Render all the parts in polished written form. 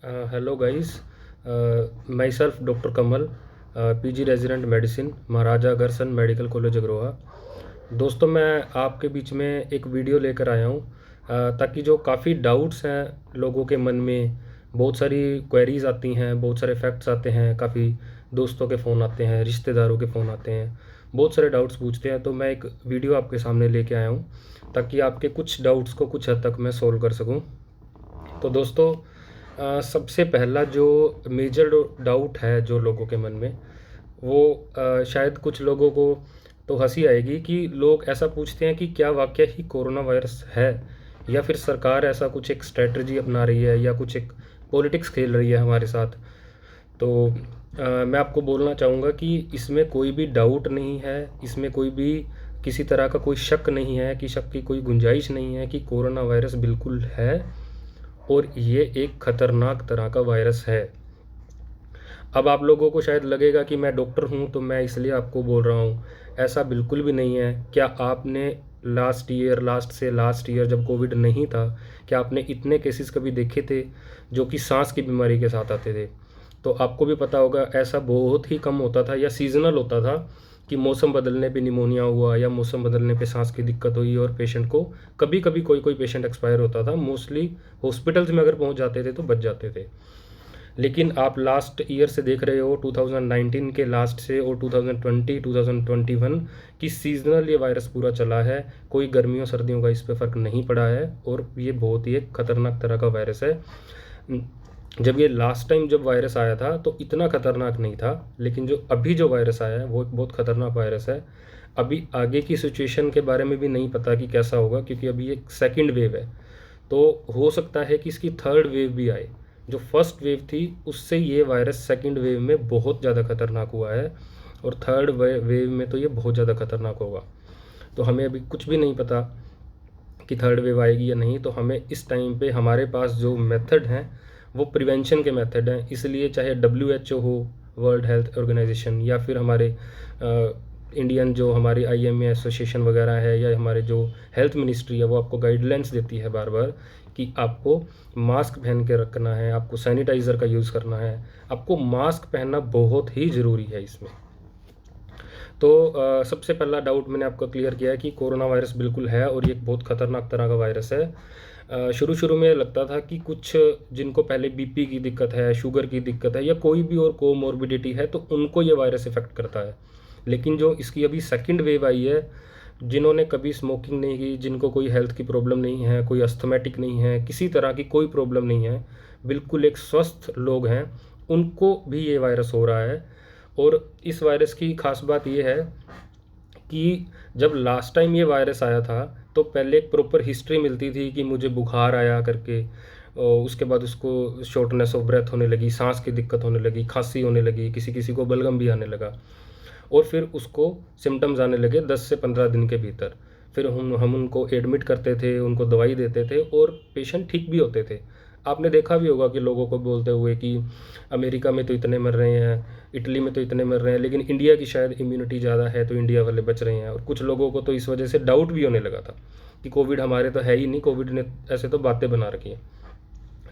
Hello guys, myself Dr. Kamal, PG resident medicine Maharaja Agrasen medical college Agroha. दोस्तों मैं आपके बीच में एक वीडियो लेकर आया हूँ ताकि जो काफ़ी डाउट्स हैं लोगों के मन में, बहुत सारी क्वेरीज आती हैं, बहुत सारे फैक्ट्स आते हैं, काफ़ी दोस्तों के फ़ोन आते हैं, रिश्तेदारों के फ़ोन आते हैं, बहुत सारे डाउट्स पूछते हैं। तो मैं एक वीडियो आपके सामने लेके आया हूँ ताकि आपके कुछ डाउट्स को कुछ हद तक मैं सोल्व कर सकूँ। तो दोस्तों सबसे पहला जो मेजर डाउट है जो लोगों के मन में, वो शायद कुछ लोगों को तो हंसी आएगी कि लोग ऐसा पूछते हैं कि क्या वाकई ही कोरोना वायरस है, या फिर सरकार ऐसा कुछ एक स्ट्रेटजी अपना रही है या कुछ एक पॉलिटिक्स खेल रही है हमारे साथ। तो मैं आपको बोलना चाहूँगा कि इसमें कोई भी डाउट नहीं है, इसमें कोई भी किसी तरह का कोई शक नहीं है, कि शक की कोई गुंजाइश नहीं है कि कोरोना वायरस बिल्कुल है और ये एक ख़तरनाक तरह का वायरस है। अब आप लोगों को शायद लगेगा कि मैं डॉक्टर हूँ तो मैं इसलिए आपको बोल रहा हूँ, ऐसा बिल्कुल भी नहीं है। क्या आपने लास्ट ईयर जब कोविड नहीं था, क्या आपने इतने केसेस कभी देखे थे जो कि सांस की बीमारी के साथ आते थे? तो आपको भी पता होगा ऐसा बहुत ही कम होता था या सीजनल होता था कि मौसम बदलने पे निमोनिया हुआ या मौसम बदलने पे सांस की दिक्कत हुई और पेशेंट को कभी कभी कोई पेशेंट एक्सपायर होता था। मोस्टली हॉस्पिटल्स में अगर पहुंच जाते थे तो बच जाते थे। लेकिन आप लास्ट ईयर से देख रहे हो, 2019 के लास्ट से और 2020 2021 की सीजनल ये वायरस पूरा चला है। कोई गर्मियों सर्दियों का इस पर फ़र्क नहीं पड़ा है और ये बहुत ही एक ख़तरनाक तरह का वायरस है। जब ये लास्ट टाइम जब वायरस आया था तो इतना ख़तरनाक नहीं था, लेकिन जो अभी जो वायरस आया है वो बहुत ख़तरनाक वायरस है। अभी आगे की सिचुएशन के बारे में भी नहीं पता कि कैसा होगा, क्योंकि अभी एक सेकंड वेव है। तो हो सकता है कि इसकी थर्ड वेव भी आए। जो फर्स्ट वेव थी उससे ये वायरस सेकंड वेव में बहुत ज़्यादा खतरनाक हुआ है, और थर्ड वेव में तो ये बहुत ज़्यादा खतरनाक होगा। तो हमें अभी कुछ भी नहीं पता कि थर्ड वेव आएगी या नहीं। तो हमें इस टाइम पे हमारे पास जो मेथड हैं वो प्रिवेंशन के मेथड हैं। इसलिए चाहे WHO हो, वर्ल्ड हेल्थ ऑर्गेनाइजेशन, या फिर हमारे इंडियन जो हमारी IMA एसोसिएशन वगैरह है, या हमारे जो हेल्थ मिनिस्ट्री है, वो आपको गाइडलाइंस देती है बार बार कि आपको मास्क पहन के रखना है, आपको सैनिटाइज़र का यूज़ करना है, आपको मास्क पहनना बहुत ही ज़रूरी है इसमें। तो सबसे पहला डाउट मैंने आपको क्लियर किया है कि कोरोना वायरस बिल्कुल है और ये एक बहुत ख़तरनाक तरह का वायरस है। शुरू शुरू में लगता था कि कुछ जिनको पहले BP की दिक्कत है, शुगर की दिक्कत है, या कोई भी और कोमोर्बिडिटी है, तो उनको ये वायरस इफ़ेक्ट करता है। लेकिन जो इसकी अभी सेकंड वेव आई है, जिन्होंने कभी स्मोकिंग नहीं की, जिनको कोई हेल्थ की प्रॉब्लम नहीं है, कोई अस्थमेटिक नहीं है, किसी तरह की कोई प्रॉब्लम नहीं है, बिल्कुल एक स्वस्थ लोग हैं, उनको भी ये वायरस हो रहा है। और इस वायरस की खास बात ये है कि जब लास्ट टाइम ये वायरस आया था तो पहले एक प्रॉपर हिस्ट्री मिलती थी कि मुझे बुखार आया करके, और उसके बाद उसको शॉर्टनेस ऑफ ब्रेथ होने लगी, सांस की दिक्कत होने लगी, खांसी होने लगी, किसी किसी को बलगम भी आने लगा, और फिर उसको सिम्टम्स आने लगे 10 से 15 दिन के भीतर। फिर हम उनको एडमिट करते थे, उनको दवाई देते थे और पेशेंट ठीक भी होते थे। आपने देखा भी होगा कि लोगों को बोलते हुए कि अमेरिका में तो इतने मर रहे हैं, इटली में तो इतने मर रहे हैं, लेकिन इंडिया की शायद इम्यूनिटी ज़्यादा है तो इंडिया वाले बच रहे हैं। और कुछ लोगों को तो इस वजह से डाउट भी होने लगा था कि कोविड हमारे तो है ही नहीं, कोविड ने ऐसे तो बातें बना रखी हैं।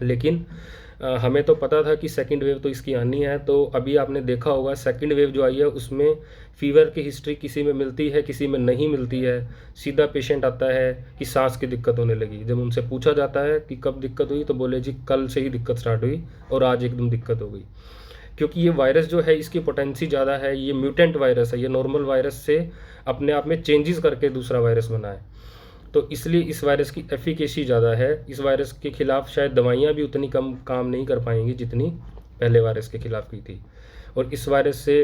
लेकिन हमें तो पता था कि सेकंड वेव तो इसकी आनी है। तो अभी आपने देखा होगा सेकंड वेव जो आई है उसमें फीवर की हिस्ट्री किसी में मिलती है, किसी में नहीं मिलती है। सीधा पेशेंट आता है कि सांस की दिक्कत होने लगी, जब उनसे पूछा जाता है कि कब दिक्कत हुई तो बोले जी कल से ही दिक्कत स्टार्ट हुई और आज एकदम दिक्कत हो गई। क्योंकि ये वायरस जो है इसकी पोटेंसी ज़्यादा है, ये म्यूटेंट वायरस है, ये नॉर्मल वायरस से अपने आप में चेंजेस करके दूसरा वायरस बना है। तो इसलिए इस वायरस की एफिकेसी ज़्यादा है। इस वायरस के खिलाफ शायद दवाइयाँ भी उतनी कम काम नहीं कर पाएंगी जितनी पहले वायरस के खिलाफ की थी। और इस वायरस से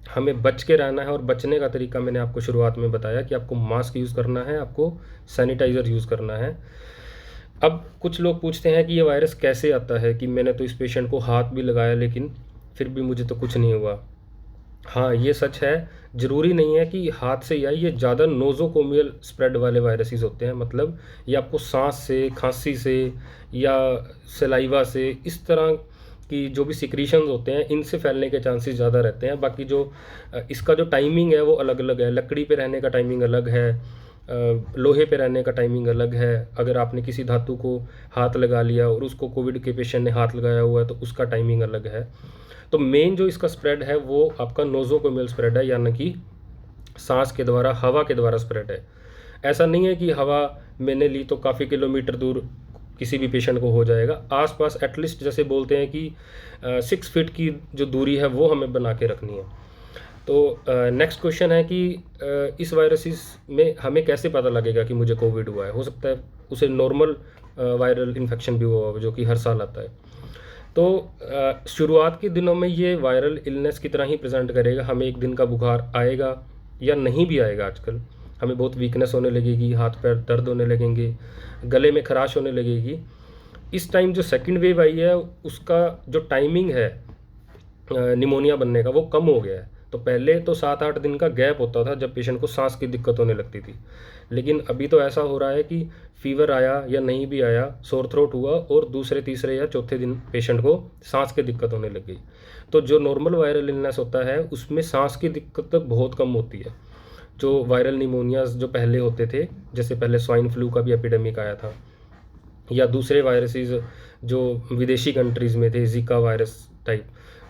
हमें बच के रहना है, और बचने का तरीका मैंने आपको शुरुआत में बताया कि आपको मास्क यूज़ करना है, आपको सैनिटाइज़र यूज़ करना है। अब कुछ लोग पूछते हैं कि ये वायरस कैसे आता है, कि मैंने तो इस पेशेंट को हाथ भी लगाया लेकिन फिर भी मुझे तो कुछ नहीं हुआ। हाँ, ये सच है। ज़रूरी नहीं है कि हाथ से ही आए, ये ज़्यादा नोज़ोकोमियल स्प्रेड वाले वायरसेस होते हैं। मतलब ये आपको सांस से, खांसी से या सलाइवा से, इस तरह की जो भी सिक्रीशंस होते हैं इनसे फैलने के चांसेस ज़्यादा रहते हैं। बाकी जो इसका जो टाइमिंग है वो अलग अलग है। लकड़ी पे रहने का टाइमिंग अलग है, लोहे पे रहने का टाइमिंग अलग है। अगर आपने किसी धातु को हाथ लगा लिया और उसको कोविड के पेशेंट ने हाथ लगाया हुआ है तो उसका टाइमिंग अलग है। तो मेन जो इसका स्प्रेड है वो आपका नोज़ोकोमियल स्प्रेड है, यानी कि सांस के द्वारा, हवा के द्वारा स्प्रेड है। ऐसा नहीं है कि हवा मैंने ली तो काफ़ी किलोमीटर दूर किसी भी पेशेंट को हो जाएगा। आसपास एटलीस्ट जैसे बोलते हैं कि 6 फीट की जो दूरी है वो हमें बना के रखनी है। तो नेक्स्ट क्वेश्चन है कि इस वायरसेस में हमें कैसे पता लगेगा कि मुझे कोविड हुआ है। हो सकता है उसे नॉर्मल वायरल इन्फेक्शन भी हुआ हो जो कि हर साल आता है। तो शुरुआत के दिनों में ये वायरल इलनेस की तरह ही प्रेजेंट करेगा। हमें एक दिन का बुखार आएगा या नहीं भी आएगा। आजकल हमें बहुत वीकनेस होने लगेगी, हाथ पैर दर्द होने लगेंगे, गले में खराश होने लगेगी। इस टाइम जो सेकंड वेव आई है उसका जो टाइमिंग है निमोनिया बनने का वो कम हो गया है। तो पहले तो 7-8 दिन का गैप होता था जब पेशेंट को सांस की दिक्कत होने लगती थी, लेकिन अभी तो ऐसा हो रहा है कि फीवर आया या नहीं भी आया, सोर थ्रोट हुआ और दूसरे तीसरे या चौथे दिन पेशेंट को सांस की दिक्कत होने लग गई। तो जो नॉर्मल वायरल इलनेस होता है उसमें सांस की दिक्कत बहुत कम होती है। जो वायरल निमोनियाज जो पहले होते थे, जैसे पहले स्वाइन फ्लू का भी एपिडेमिक आया था, या दूसरे वायरसेस जो विदेशी कंट्रीज़ में थे, जीका वायरस टाइप,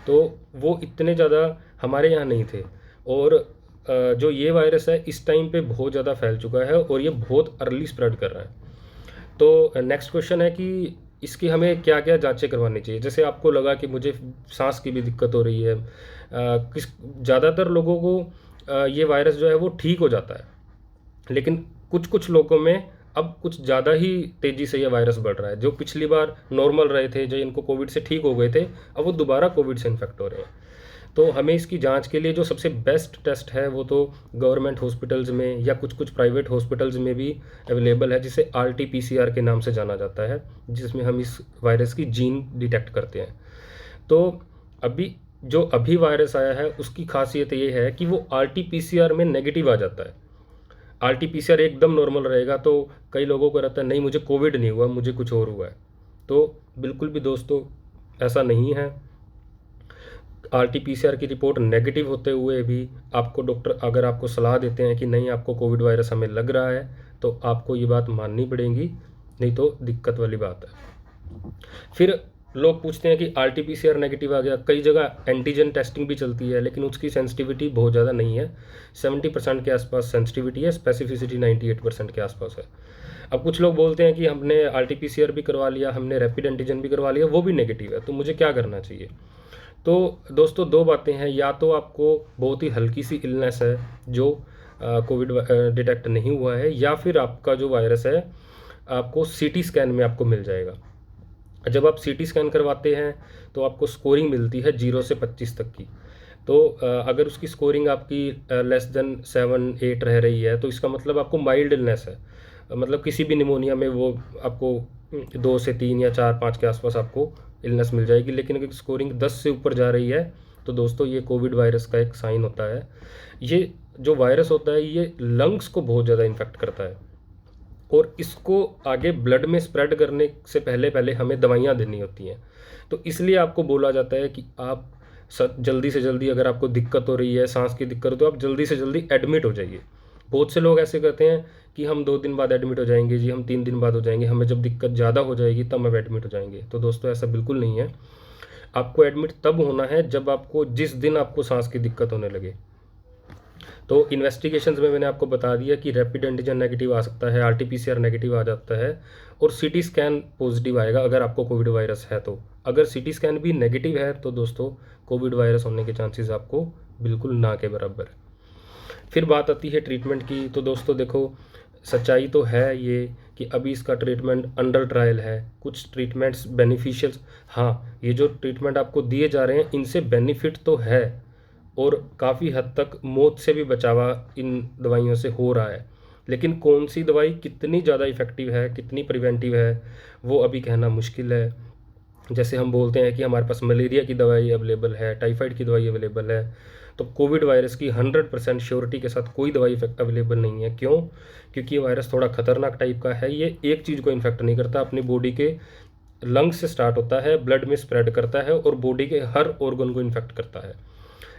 तो वो इतने ज़्यादा हमारे यहाँ नहीं थे। और जो ये वायरस है इस टाइम पे बहुत ज़्यादा फैल चुका है और ये बहुत अर्ली स्प्रेड कर रहा है। तो नेक्स्ट क्वेश्चन है कि इसकी हमें क्या क्या जांचें करवानी चाहिए। जैसे आपको लगा कि मुझे सांस की भी दिक्कत हो रही है, किस ज़्यादातर लोगों को ये वायरस जो है वो ठीक हो जाता है, लेकिन कुछ कुछ लोगों में अब कुछ ज़्यादा ही तेज़ी से ये वायरस बढ़ रहा है। जो पिछली बार नॉर्मल रहे थे, जो इनको कोविड से ठीक हो गए थे, अब वो दोबारा कोविड से इन्फेक्ट हो रहे हैं। तो हमें इसकी जांच के लिए जो सबसे बेस्ट टेस्ट है वो तो गवर्नमेंट हॉस्पिटल्स में या कुछ कुछ प्राइवेट हॉस्पिटल्स में भी अवेलेबल है, जिसे RT-PCR के नाम से जाना जाता है, जिसमें हम इस वायरस की जीन डिटेक्ट करते हैं। तो अभी वायरस आया है उसकी खासियत ये है कि वो RT-PCR में नेगेटिव आ जाता है। RT-PCR एकदम नॉर्मल रहेगा तो कई लोगों को रहता है नहीं मुझे कोविड नहीं हुआ, मुझे कुछ और हुआ है। तो बिल्कुल भी दोस्तों ऐसा नहीं है। RT-PCR की रिपोर्ट नेगेटिव होते हुए भी आपको डॉक्टर अगर आपको सलाह देते हैं कि नहीं आपको कोविड वायरस हमें लग रहा है, तो आपको ये बात माननी पड़ेगी, नहीं तो दिक्कत वाली बात है। फिर लोग पूछते हैं कि RT-PCR नेगेटिव आ गया। कई जगह एंटीजन टेस्टिंग भी चलती है, लेकिन उसकी सेंसिटिविटी बहुत ज़्यादा नहीं है। 70% के आसपास सेंसिटिविटी है, स्पेसिफिसिटी 98% के आसपास है। अब कुछ लोग बोलते हैं कि हमने RT-PCR भी करवा लिया, हमने रैपिड एंटीजन भी करवा लिया, वो भी नेगेटिव है, तो मुझे क्या करना चाहिए। तो दोस्तों दो बातें हैं, या तो आपको बहुत ही हल्की सी इलनेस है जो कोविड डिटेक्ट नहीं हुआ है, या फिर आपका जो वायरस है आपको CT स्कैन में आपको मिल जाएगा। जब आप CT स्कैन करवाते हैं तो आपको स्कोरिंग मिलती है 0 से 25 तक की। तो अगर उसकी स्कोरिंग आपकी लेस देन 7-8 रह रही है तो इसका मतलब आपको माइल्ड इलनेस है। मतलब किसी भी निमोनिया में वो आपको 2 से 3 या 4-5 के आसपास आपको इलनेस मिल जाएगी। लेकिन अगर स्कोरिंग 10 से ऊपर जा रही है तो दोस्तों ये कोविड वायरस का एक साइन होता है। ये जो वायरस होता है ये लंग्स को बहुत ज़्यादा इन्फेक्ट करता है और इसको आगे ब्लड में स्प्रेड करने से पहले पहले हमें दवाइयाँ देनी होती हैं। तो इसलिए आपको बोला जाता है कि आप जल्दी से जल्दी, अगर आपको दिक्कत हो रही है, सांस की दिक्कत हो, तो आप जल्दी से जल्दी एडमिट हो जाइए। बहुत से लोग ऐसे कहते हैं कि हम 2 दिन बाद एडमिट हो जाएंगे जी, हम 3 दिन बाद हो जाएंगे, हमें जब दिक्कत ज़्यादा हो जाएगी तब हम एडमिट हो जाएंगे। तो दोस्तों ऐसा बिल्कुल नहीं है। आपको एडमिट तब होना है जब आपको जिस दिन आपको सांस की दिक्कत होने लगे। तो इन्वेस्टिगेशंस में मैंने आपको बता दिया कि रैपिड एंटीजन नेगेटिव आ सकता है, RT-PCR नेगेटिव आ जाता है और CT स्कैन पॉजिटिव आएगा अगर आपको कोविड वायरस है। तो अगर CT स्कैन भी नेगेटिव है तो दोस्तों कोविड वायरस होने के चांसेस आपको बिल्कुल ना के बराबर है। फिर बात आती है ट्रीटमेंट की। तो दोस्तों देखो, सच्चाई तो है ये कि अभी इसका ट्रीटमेंट अंडर ट्रायल है। कुछ ट्रीटमेंट्स बेनिफिशियल, हाँ ये जो ट्रीटमेंट आपको दिए जा रहे हैं इनसे बेनिफिट तो है और काफ़ी हद तक मौत से भी बचावा इन दवाइयों से हो रहा है। लेकिन कौन सी दवाई कितनी ज़्यादा इफ़ेक्टिव है, कितनी प्रिवेंटिव है, वो अभी कहना मुश्किल है। जैसे हम बोलते हैं कि हमारे पास मलेरिया की दवाई अवेलेबल है, टाइफाइड की दवाई अवेलेबल है, तो कोविड वायरस की 100% श्योरिटी के साथ कोई दवाई अवेलेबल नहीं है। क्यों? क्योंकि ये वायरस थोड़ा खतरनाक टाइप का है। ये एक चीज़ को इन्फेक्ट नहीं करता, अपनी बॉडी के लंग्स से स्टार्ट होता है, ब्लड में स्प्रेड करता है और बॉडी के हर ऑर्गन को इन्फेक्ट करता है।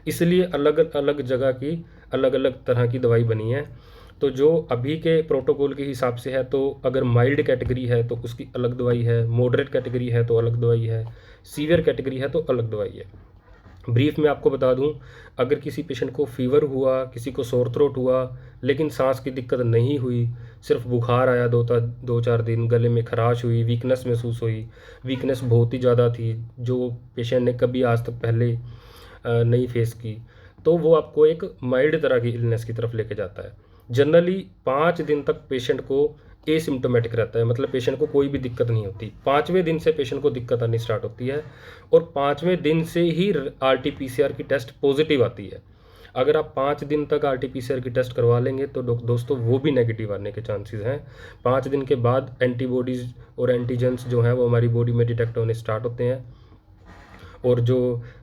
इसलिए अलग अलग जगह की अलग अलग तरह की दवाई बनी है। तो जो अभी के प्रोटोकॉल के हिसाब से है, तो अगर माइल्ड कैटेगरी है तो उसकी अलग दवाई है, मॉडरेट कैटेगरी है तो अलग दवाई है, सीवियर कैटेगरी है तो अलग दवाई है। ब्रीफ में आपको बता दूं, अगर किसी पेशेंट को फीवर हुआ, किसी को सोर थ्रोट हुआ, लेकिन सांस की दिक्कत नहीं हुई, सिर्फ बुखार आया 2-4 दिन, गले में खराश हुई, वीकनेस महसूस हुई, वीकनेस बहुत ही ज़्यादा थी जो पेशेंट ने कभी आज तक पहले नहीं फेस की, तो वो आपको एक माइल्ड तरह की इलनेस की तरफ लेके जाता है। जनरली 5 दिन तक पेशेंट को एसिम्टोमेटिक रहता है, मतलब पेशेंट को कोई भी दिक्कत नहीं होती। 5वें दिन से पेशेंट को दिक्कत आनी स्टार्ट होती है और 5वें दिन से ही RT-PCR की टेस्ट पॉजिटिव आती है। अगर आप 5 दिन तक RT-PCR की टेस्ट करवा लेंगे तो दोस्तों वो भी नेगेटिव आने के चांसेस हैं। 5 दिन के बाद एंटीबॉडीज़ और एंटीजेंस जो हैं वो हमारी बॉडी में डिटेक्ट होने स्टार्ट होते हैं, और जो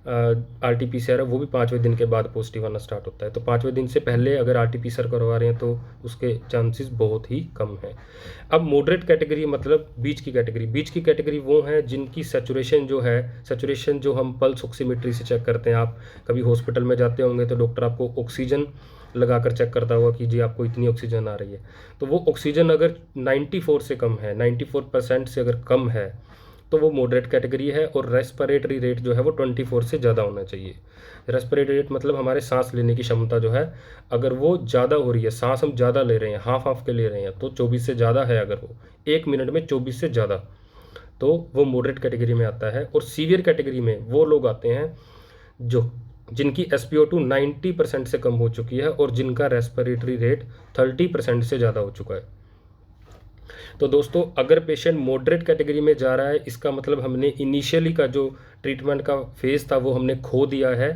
RT-PCR है वो भी 5वें दिन के बाद पॉजिटिव आना स्टार्ट होता है। तो 5वें दिन से पहले अगर RT-PCR करवा रहे हैं तो उसके चांसेस बहुत ही कम हैं। अब मॉडरेट कैटेगरी मतलब बीच की कैटेगरी। बीच की कैटेगरी वो हैं जिनकी सैचुरेशन जो है, सैचुरेशन जो हम पल्स ऑक्सीमीट्री से चेक करते हैं। आप कभी हॉस्पिटल में जाते होंगे तो डॉक्टर आपको ऑक्सीजन लगाकर चेक करता होगा कि जी आपको इतनी ऑक्सीजन आ रही है। तो वो ऑक्सीजन अगर 94 से कम है, 94% से अगर कम है तो वो मॉडरेट कैटेगरी है। और रेस्पिरेटरी रेट जो है वो 24 से ज़्यादा होना चाहिए। रेस्पिरेटरी रेट मतलब हमारे सांस लेने की क्षमता जो है, अगर वो ज़्यादा हो रही है, सांस हम ज़्यादा ले रहे हैं, हाफ के ले रहे हैं, तो 24 से ज़्यादा है, अगर वो 1 मिनट में 24 से ज़्यादा, तो वो मॉडरेट कैटेगरी में आता है। और सीवियर कैटेगरी में वो लोग आते हैं जिनकी SpO2 90% से कम हो चुकी है और जिनका रेस्पिरेटरी रेट 30% से ज़्यादा हो चुका है। तो दोस्तों, अगर पेशेंट मॉडरेट कैटेगरी में जा रहा है, इसका मतलब हमने इनिशियली का जो ट्रीटमेंट का फेज़ था वो हमने खो दिया है,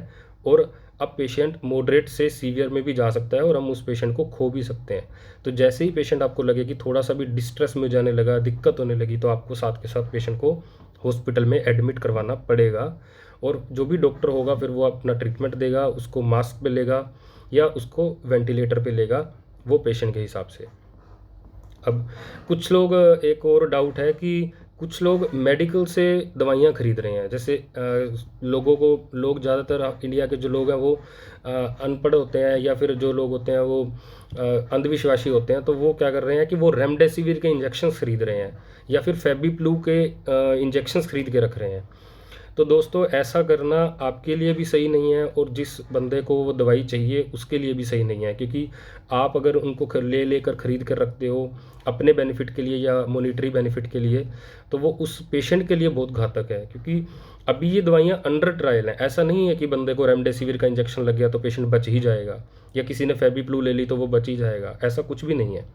और अब पेशेंट मॉडरेट से सीवियर में भी जा सकता है और हम उस पेशेंट को खो भी सकते हैं। तो जैसे ही पेशेंट आपको लगे कि थोड़ा सा भी डिस्ट्रेस में जाने लगा, दिक्कत होने लगी, तो आपको साथ के साथ पेशेंट को हॉस्पिटल में एडमिट करवाना पड़ेगा। और जो भी डॉक्टर होगा फिर वो अपना ट्रीटमेंट देगा, उसको मास्क पे लेगा या उसको वेंटिलेटर पे लेगा, वो पेशेंट के हिसाब से। अब कुछ लोग, एक और डाउट है कि कुछ लोग मेडिकल से दवाइयाँ खरीद रहे हैं। जैसे लोग ज़्यादातर इंडिया के जो लोग हैं वो अनपढ़ होते हैं, या फिर जो लोग होते हैं वो अंधविश्वासी होते हैं। तो वो क्या कर रहे हैं कि वो रेमडेसिविर के इंजेक्शन्स खरीद रहे हैं या फिर फेविप्लू के इंजेक्शन्स खरीद के रख रहे हैं। तो दोस्तों, ऐसा करना आपके लिए भी सही नहीं है और जिस बंदे को वो दवाई चाहिए उसके लिए भी सही नहीं है, क्योंकि आप अगर उनको लेकर ख़रीद कर रखते हो अपने बेनिफिट के लिए या मॉनिटरी बेनिफिट के लिए, तो वो उस पेशेंट के लिए बहुत घातक है। क्योंकि अभी ये दवाइयाँ अंडर ट्रायल हैं। ऐसा नहीं है कि बंदे को रेमडेसिविर का इंजेक्शन लग गया तो पेशेंट बच ही जाएगा, या किसी ने फेविप्लू ले ली तो वो बच ही जाएगा। ऐसा कुछ भी नहीं है।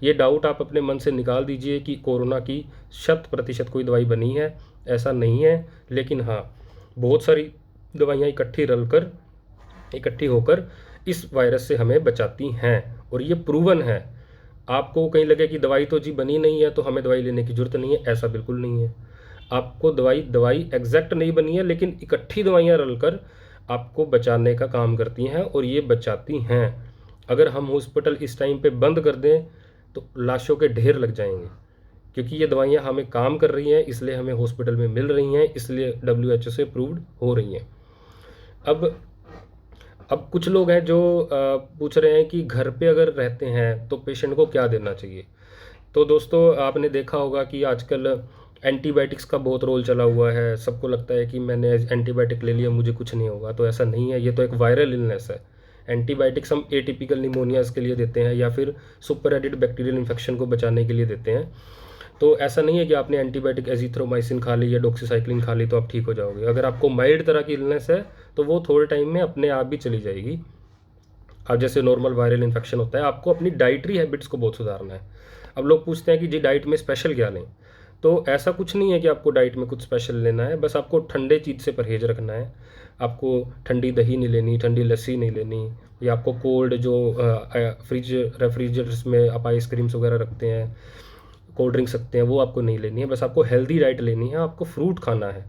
ये डाउट आप अपने मन से निकाल दीजिए कि कोरोना की 100% कोई दवाई बनी है, ऐसा नहीं है। लेकिन हाँ, बहुत सारी दवाइयाँ इकट्ठी होकर इस वायरस से हमें बचाती हैं, और ये प्रूवन है। आपको कहीं लगे कि दवाई तो जी बनी नहीं है तो हमें दवाई लेने की ज़रूरत नहीं है, ऐसा बिल्कुल नहीं है। आपको दवाई एग्जैक्ट नहीं बनी है, लेकिन इकट्ठी दवाइयाँ रलकर आपको बचाने का काम करती हैं, और ये बचाती हैं। अगर हम हॉस्पिटल इस टाइम पे बंद कर दें तो लाशों के ढेर लग जाएंगे, क्योंकि ये दवाइयाँ हमें काम कर रही हैं, इसलिए हमें हॉस्पिटल में मिल रही हैं, इसलिए WHO से अप्रूव्ड हो रही हैं। अब कुछ लोग हैं जो पूछ रहे हैं कि घर पे अगर रहते हैं तो पेशेंट को क्या देना चाहिए। तो दोस्तों, आपने देखा होगा कि आजकल एंटीबायोटिक्स का बहुत रोल चला हुआ है। सबको लगता है कि मैंने एंटीबायोटिक ले लिया, मुझे कुछ नहीं होगा। तो ऐसा नहीं है, ये तो एक वायरल इलनेस है। एंटीबायोटिक्स हम एटिपिकल निमोनियाज के लिए देते हैं या फिर सुपर एडिड बैक्टीरियल इन्फेक्शन को बचाने के लिए देते हैं। तो ऐसा नहीं है कि आपने एंटीबायोटिक एजिथ्रोमाइसिन खा ली या डॉक्सीसाइक्लिन खा ली तो आप ठीक हो जाओगे। अगर आपको माइल्ड तरह की इलनेस है तो वो थोड़े टाइम में अपने आप भी चली जाएगी। अब जैसे नॉर्मल वायरल इन्फेक्शन होता है, आपको अपनी डाइटरी हैबिट्स को बहुत सुधारना है। अब लोग पूछते हैं कि जी डाइट में स्पेशल क्या लें। तो ऐसा कुछ नहीं है कि आपको डाइट में कुछ स्पेशल लेना है, बस आपको ठंडे चीज़ से परहेज रखना है। आपको ठंडी दही नहीं लेनी, ठंडी लस्सी नहीं लेनी, या आपको कोल्ड जो रेफ्रिजरेटर्स में आप आइसक्रीम्स वगैरह रखते हैं, कोल्ड ड्रिंक्स रखते हैं, वो आपको नहीं लेनी है। बस आपको हेल्दी डाइट लेनी है, आपको फ्रूट खाना है।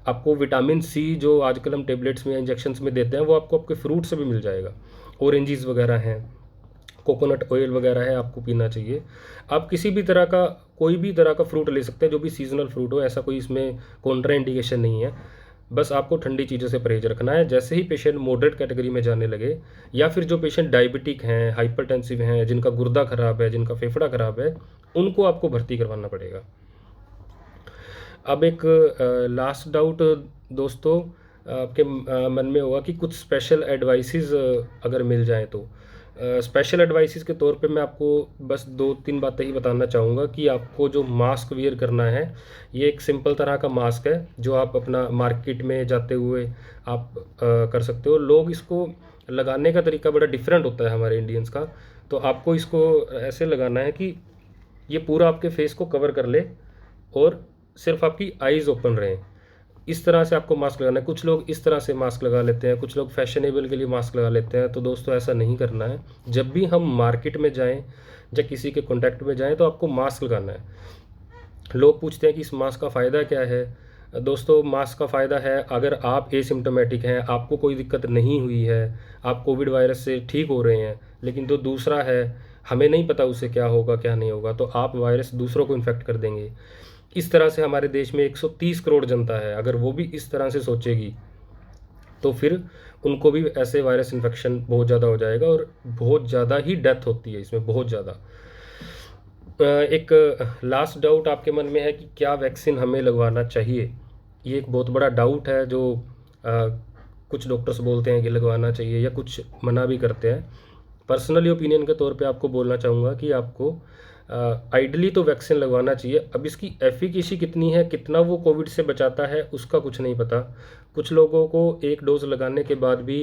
आपको विटामिन सी जो आजकल हम टेबलेट्स में इंजेक्शन्स में देते हैं वो आपको आपके फ्रूट से भी मिल जाएगा। ऑरेंजेस वगैरह हैं, कोकोनट ऑयल वगैरह है, आपको पीना चाहिए। आप किसी भी तरह का, कोई भी तरह का फ्रूट ले सकते हैं जो भी सीजनल फ्रूट हो, ऐसा कोई इसमें कॉन्ट्रा इंडिकेशन नहीं है। बस आपको ठंडी चीज़ों से परहेज रखना है। जैसे ही पेशेंट मॉडरेट कैटेगरी में जाने लगे, या फिर जो पेशेंट डायबिटिक हैं, हाइपरटेंसिव हैं, जिनका गुर्दा खराब है, जिनका फेफड़ा खराब है, उनको आपको भर्ती करवाना पड़ेगा। अब एक लास्ट डाउट दोस्तों, आपके मन में होगा कि कुछ स्पेशल एडवाइसेस अगर मिल जाएँ तो। स्पेशल एडवाइसेस के तौर पे मैं आपको बस 2-3 बातें ही बताना चाहूँगा कि आपको जो मास्क वियर करना है, ये एक सिंपल तरह का मास्क है, जो आप अपना मार्केट में जाते हुए आप कर सकते हो। लोग इसको लगाने का तरीका बड़ा डिफरेंट होता है हमारे इंडियंस का, तो आपको इसको ऐसे लगाना है कि ये पूरा आपके फेस को कवर कर ले और सिर्फ आपकी आईज़ ओपन रहें। इस तरह से आपको मास्क लगाना है। कुछ लोग इस तरह से मास्क लगा लेते हैं, कुछ लोग फैशनेबल के लिए मास्क लगा लेते हैं, तो दोस्तों ऐसा नहीं करना है। जब भी हम मार्केट में जाएँ या किसी के कॉन्टैक्ट में जाएँ तो आपको मास्क लगाना है। लोग पूछते हैं कि इस मास्क का फ़ायदा क्या है? दोस्तों, मास्क का फ़ायदा है, अगर आप एसिम्प्टोमेटिक हैं, आपको कोई दिक्कत नहीं हुई है, आप कोविड वायरस से ठीक हो रहे हैं, लेकिन जो दूसरा है, हमें नहीं पता उससे क्या होगा, क्या नहीं होगा, तो आप वायरस दूसरों को इन्फेक्ट कर देंगे। इस तरह से हमारे देश में 130 करोड़ जनता है, अगर वो भी इस तरह से सोचेगी, तो फिर उनको भी ऐसे वायरस इन्फेक्शन बहुत ज़्यादा हो जाएगा और बहुत ज़्यादा ही डेथ होती है इसमें, बहुत ज़्यादा। एक लास्ट डाउट आपके मन में है कि क्या वैक्सीन हमें लगवाना चाहिए? ये एक बहुत बड़ा डाउट है जो कुछ डॉक्टर्स बोलते हैं कि लगवाना चाहिए, या कुछ मना भी करते हैं। पर्सनली ओपिनियन के तौर पे आपको बोलना चाहूँगा कि आपको आइडली तो वैक्सीन लगवाना चाहिए। अब इसकी एफिकेसी कितनी है, कितना वो कोविड से बचाता है, उसका कुछ नहीं पता। कुछ लोगों को एक डोज़ लगाने के बाद भी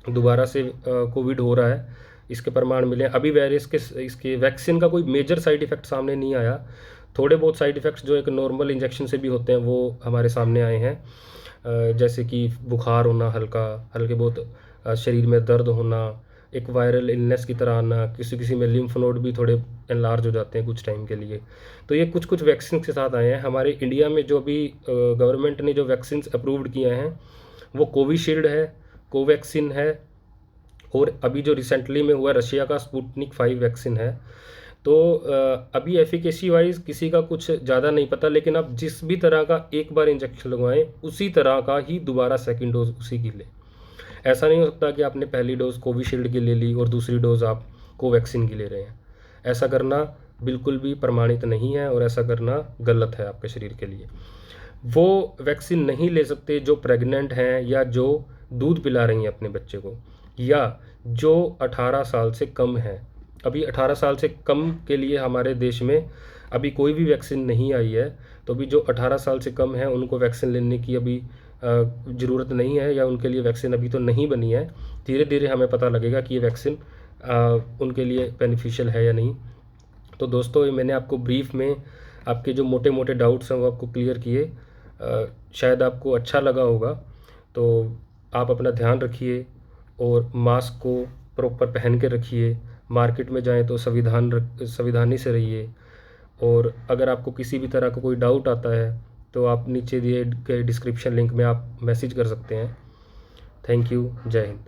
दोबारा से कोविड हो रहा है, इसके प्रमाण मिले हैं। अभी वायरस के इसके वैक्सीन का कोई मेजर साइड इफ़ेक्ट सामने नहीं आया। थोड़े बहुत साइड इफ़ेक्ट्स जो एक नॉर्मल इंजेक्शन से भी होते हैं, वो हमारे सामने आए हैं। जैसे कि बुखार होना हल्का, हल्के बहुत शरीर में दर्द होना, एक वायरल इलनेस की तरह आना, किसी-किसी में लिम्फ नोड भी थोड़े एनलार्ज हो जाते हैं कुछ टाइम के लिए। तो ये कुछ-कुछ वैक्सीन के साथ आए हैं। हमारे इंडिया में जो अभी गवर्नमेंट ने जो वैक्सीन्स अप्रूव्ड किए हैं, वो कोविशील्ड है, कोवैक्सीन है, और अभी जो रिसेंटली में हुआ रशिया का स्पुतनिक 5 वैक्सीन है। तो अभी एफिकेसी वाइज़ किसी का कुछ ज़्यादा नहीं पता, लेकिन आप जिस भी तरह का एक बार इंजेक्शन लगवाएँ, उसी तरह का ही दोबारा सेकंड डोज़ उसी की लें। ऐसा नहीं हो सकता कि आपने पहली डोज़ कोविशील्ड की ले ली और दूसरी डोज़ आप कोवैक्सीन की ले रहे हैं। ऐसा करना बिल्कुल भी प्रमाणित नहीं है और ऐसा करना गलत है आपके शरीर के लिए। वो वैक्सीन नहीं ले सकते जो प्रेग्नेंट हैं, या जो दूध पिला रही हैं अपने बच्चे को, या जो 18 साल से कम हैं। अभी 18 साल से कम के लिए हमारे देश में अभी कोई भी वैक्सीन नहीं आई है, तो अभी जो 18 साल से कम हैं उनको वैक्सीन लेने की अभी ज़रूरत नहीं है, या उनके लिए वैक्सीन अभी तो नहीं बनी है। धीरे-धीरे हमें पता लगेगा कि ये वैक्सीन उनके लिए बेनिफिशियल है या नहीं। तो दोस्तों, ये मैंने आपको ब्रीफ में आपके जो मोटे-मोटे डाउट्स हैं वो आपको क्लियर किए। शायद आपको अच्छा लगा होगा। तो आप अपना ध्यान रखिए और मास्क को प्रॉपर पहन के रखिए। मार्केट में जाएँ तो सावधानी से रहिए, और अगर आपको किसी भी तरह का कोई डाउट आता है तो आप नीचे दिए गए डिस्क्रिप्शन लिंक में आप मैसेज कर सकते हैं। Thank you. जय हिंद।